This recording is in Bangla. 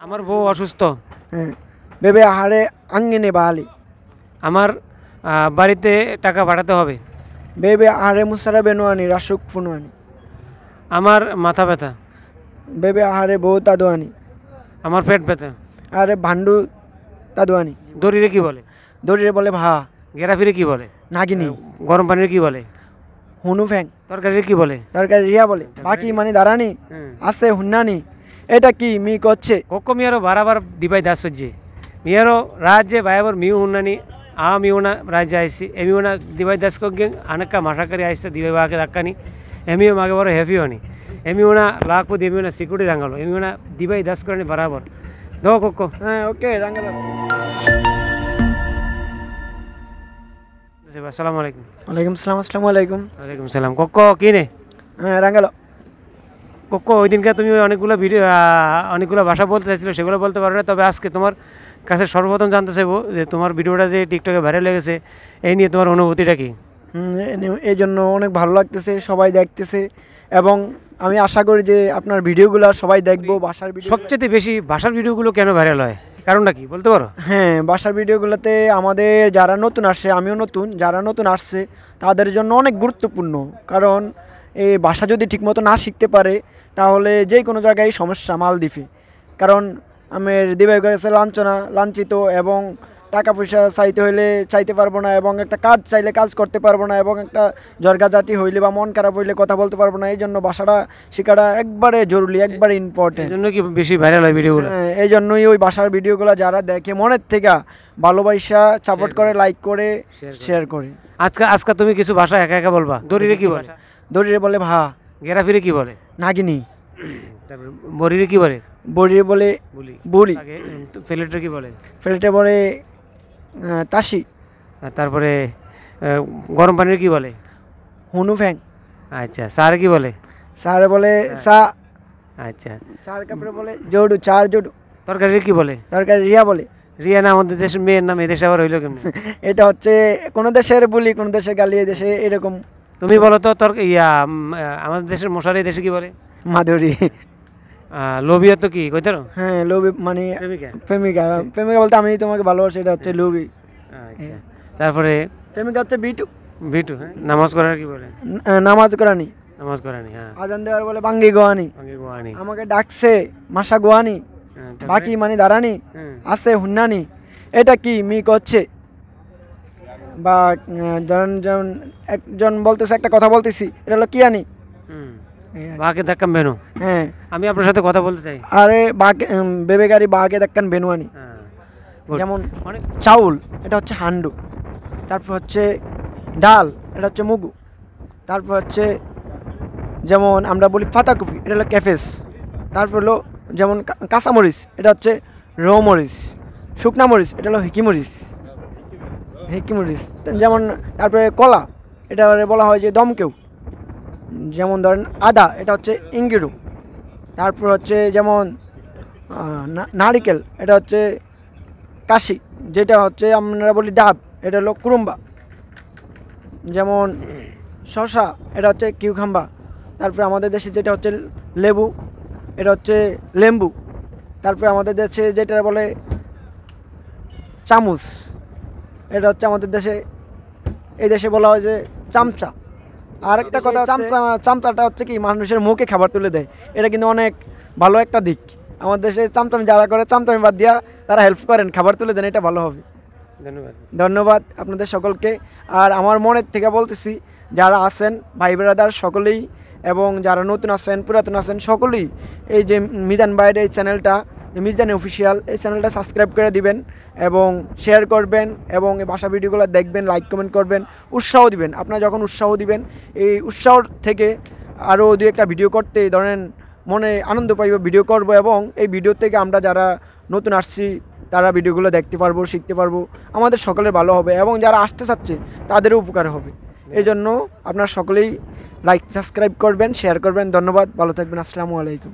আমার বউ অসুস্থ। হ্যাঁ, ভেবে আহারে আঙ্গিনে বাহালি। আমার বাড়িতে টাকা পাঠাতে হবে। ভেবে আহারে মুসারা বেনুয়ানি রাসুক ফুনুয়ানি। আমার মাথা ব্যথা। ভেবে আহারে বউ তাদোয়ানি। আমার পেট ব্যথা। আরে ভান্ডু তাদোয়ানি। দড়িরে কি বলে? দড়িরে বলে ভা। গেরাফিরে কি বলে? নাগিনি। গরম পানির কি বলে? হুনু ফ্যাং। তরকারির কি বলে? তরকারি রিয়া বলে। বাকি মানে দাঁড়ানি আছে হুন্নানি। এটা কি মি করছে? ಕೊಕ್ಕೋ ಮಿಯರೋ ಬಾರಾಬಾರ ದಿಬೈ ದಾಸೊಜ್ಜಿ ಮಿಯರೋ ರಾಜ್ಯ ಬಾಯಬರ್ ಮಿಯು ಹುನ್ನನಿ ಆ ಮಿಯುನ ರಾಜ್ಯ ಆಯ್ಸಿ ಎಮಿಯುನ ದಿಬೈ ದಾಸ್ಕೊಗ್ಗೆ ಅನಕ ಮಾಷಾಕರಿ ಆಯ್ಸ ದಿಬೈ ಬಾಕೆ ದಕ್ಕನಿ ಎಮಿಯು ಮಾಗೆ ಬರೋ ಹೆಫಿ ಹೋನಿ ಎಮಿಯುನ ಲಾಕು ಎಮಿಯುನ ಸಿಕ್ಯೂರಿಟಿ ರಂಗಲು ಎಮಿಯುನ ದಿಬೈ ದಾಸ್ಕೊನಿ ಬರಾಬರ್ ದೋ ಕೊಕ್ಕೋ হ্যাঁ ওকে রাঙ্গালা। আসসালামু আলাইকুম। ওয়ালাইকুম সালাম। আসসালামু আলাইকুম। ওয়ালাইকুম সালাম। কোক্কো কিনে হ্যাঁ রাঙ্গালো। কোক্কো ওই দিনকে তুমি অনেকগুলো ভাষা বলতে চাইছিলে, সেগুলো বলতে পারো না, তবে আজকে তোমার কাছে সর্বপ্রথম জানতে চাইবো যে তোমার ভিডিওটা যে টিকটকে ভাইরাল হয়ে গেছে এই নিয়ে তোমার অনুভূতিটা কি? এই জন্য অনেক ভালো লাগতেছে, সবাই দেখতেছে এবং আমি আশা করি যে আপনার ভিডিওগুলো সবাই দেখবো। ভাষার ভিডিও সবচেয়ে বেশি ভাষার ভিডিওগুলো কেন ভাইরাল হয়, কারণটা কি বলতে পারো? হ্যাঁ, ভাষার ভিডিওগুলোতে আমাদের যারা নতুন আসে, আমিও নতুন, যারা নতুন আসছে তাদের জন্য অনেক গুরুত্বপূর্ণ। কারণ এই ভাষা যদি ঠিকমতো না শিখতে পারে তাহলে যে কোনো জায়গায় সমস্যা মালদ্বীপে। কারণ আমের দিবে গেছে লাঞ্ছিত এবং টাকা পয়সা চাইতে হইলে চাইতে পারবো না, এবং একটা কাজ চাইলে কাজ করতে পারবো না, এবং একটা জর্গাজাটি হইলে বা মন খারাপ হইলে কথা বলতে পারবো না। এই জন্য ভাষাটা শেখাটা একবারে জরুরি, একবারে ইম্পর্টেন্ট। এই জন্য কি বেশি ভাইরাল হয় ভিডিওগুলো? এই জন্যই ওই ভাষার ভিডিওগুলো যারা দেখে মনের থেকে ভালোবাসা সাপোর্ট করে, লাইক করে, শেয়ার করে। আজকে তুমি কিছু ভাষা একা একা বলবা। দড়িরে কি বলে? দড়িরে বলে ভা। গেরাফিরে কি বলে? নাগিনি। তারপর বরিরে কি বলে? বড়িরে বলে বুলি। ফেলেটে কি বলে? ফেলেটে বলে তাসি। তারপরে গরম পানির কি বলে? হুনু ফ্যাং। আচ্ছা, সার কি বলে? সারে বলে সা। আচ্ছা, চার কাপড়ে বলে জোডু, চার জোডু। তরকারির কি বলে? তরকারি রিয়া বলে। রিয়া না আমাদের দেশের মেয়ের নাম, এদেশে আবার হইলো কেমন? এটা হচ্ছে কোনো দেশের বুলি, কোনো দেশের গালি, এই দেশে এরকম। তুমি বলো তো আমাদের দেশের মশারি দেশে কি বলে? মাধুরী। লোভিয়া তো কি কইতে পারো? হ্যাঁ, লোভি মানে প্রেমিকা। প্রেমিকা। প্রেমিকা বলতে আমি তোমাকে ভালোবাসি, এটা হচ্ছে লোভি। আচ্ছা, তারপরে প্রেমিকা হচ্ছে বিটু। বিটু। হ্যাঁ, নামাজ করার কি বলে? নামাজ করানি। নামাজ করানি। হ্যাঁ, আজান দেওয়ার বলে বাঙ্গি গোয়ানি। আগে গোয়ানি। আমাকে ডাকছে মাসা গোয়ানি। বাকি মানে দাঁড়ানি আছে হুন্নানি। এটা কি মি করছে? বা ধরেন যেমন একজন বলতেছে, একটা কথা বলতেছি, এটা হলো কি আনি। বাকে ধাক্কাম বেনু। হ্যাঁ, আমি আপনার সাথে কথা বলতে চাই। আরে বাকে বেবেগারি বাকে দেখান বেনুয়ানি। যেমন অনেক চাউল, এটা হচ্ছে হান্ডু। তারপর হচ্ছে ডাল, এটা হচ্ছে মুগু। তারপর হচ্ছে যেমন আমরা বলি পাতাকপি, এটা হলো ক্যাফেস। তারপর হলো যেমন কাঁচামরিচ, এটা হচ্ছে রৌমরিচ। শুকনা মরিচ, এটা হলো হিকিমরিচ। যেমন তারপরে কলা, এটা বলা হয় যে দমকেও। যেমন ধরেন আদা, এটা হচ্ছে ইঙ্গিরু। তারপর হচ্ছে যেমন নারিকেল, এটা হচ্ছে কাশি, যেটা হচ্ছে আমরা বলি ডাব, এটা হলো কুরুম্বা। যেমন শসা, এটা হচ্ছে কিউখাম্বা। তারপরে আমাদের দেশে যেটা হচ্ছে লেবু, এটা হচ্ছে লেম্বু। তারপরে আমাদের দেশে যেটা বলে চামচ, এটা হচ্ছে আমাদের দেশে, এই দেশে বলা হয় যে চামচা। আর একটা কথা, চামচাটা হচ্ছে কি মানুষের মুখে খাবার তুলে দেয়। এটা কিন্তু অনেক ভালো একটা দিক। আমাদের দেশে চামচামি যারা করে, চামচামি বাদ দিয়া তারা হেল্প করেন, খাবার তুলে দেন, এটা ভালো হবে। ধন্যবাদ আপনাদের সকলকে। আর আমার মনের থেকে বলতেছি, যারা আছেন ভাই ব্রাদার সকলেই, এবং যারা নতুন আছেন, পুরাতন আছেন, সকলেই এই যে মিজান ভাইয়ের এই চ্যানেলটা, মিজান অফিসিয়াল, এই চ্যানেলটা সাবস্ক্রাইব করে দিবেন এবং শেয়ার করবেন, এবং এই ভাষা ভিডিওগুলো দেখবেন, লাইক কমেন্ট করবেন, উৎসাহ দিবেন। আপনারা যখন উৎসাহ দিবেন, এই উৎসাহ থেকে আরও দু একটা ভিডিও করতে ধরেন মনে আনন্দ পাইব, ভিডিও করব, এবং এই ভিডিও থেকে আমরা যারা নতুন আসছি তারা ভিডিওগুলো দেখতে পারবো, শিখতে পারবো, আমাদের সকলের ভালো হবে, এবং যারা আসতে চাচ্ছে তাদেরও উপকার হবে। এই জন্য আপনারা সকলেই লাইক সাবস্ক্রাইব করবেন, শেয়ার করবেন। ধন্যবাদ, ভালো থাকবেন। আসসালামু আলাইকুম।